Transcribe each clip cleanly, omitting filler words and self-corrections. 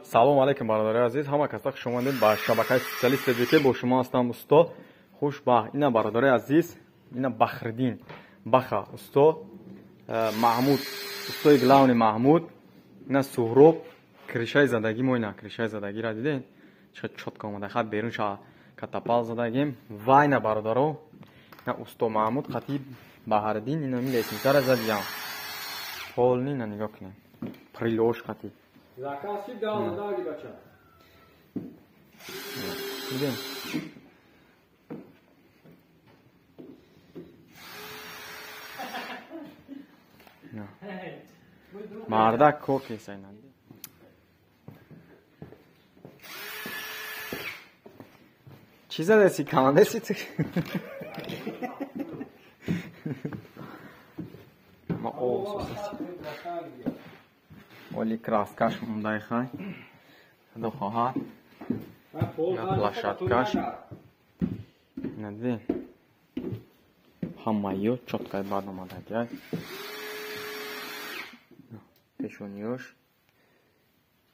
салом алейкум бародари азиз, ҳама каса хуш омадед ба шабакаи социалисти ҷк. Бо шумо ҳастам усто хушбахт. Ина бародари азиз, ина Бахриддин Баха усто, Маҳмуд устои главни Маҳмуд, ина Суҳроб кришаи задагӣ. Мо ина кришаи задагиро дидед чӣ чотка омада, хат берун ша катапал задагим. Ва ина бародаро, ина усто Маҳмуд хатиб Баҳриддин, ина ми лесница задиям. Полни ина нигоҳ кунем. Прилёж хатиб. Заказчик дал задаги бача. Видим. Мардак кор кесайна. Чӣ задаси канадаси ту? Ма оли краскаш мундай хай. До хоҳад. На плашаткаш. Нади. Ҳамаё чоткай бад омадагай. Пешониёш.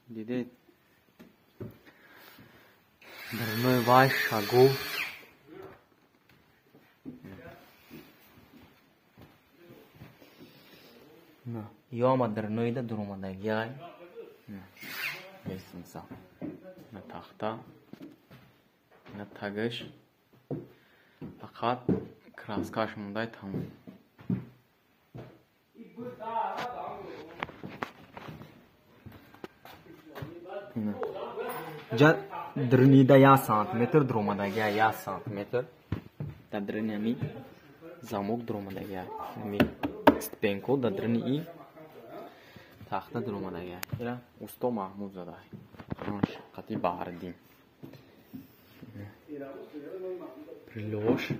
Дидед? Дарной вай шагу. Ёма дарноида дуромадагай. Лестница. На тахта. На тагиш. Фақат краскаш мундай тамом. Дрнида 1 сантиметр, дуромадагия 1 сантиметр. Да дрни ами замок дуромадагия. Ами ступенко да дрни и тахта дуромадагия. Ира усто Маҳмуд задай. Хатиб Баҳриддин. Прилёж.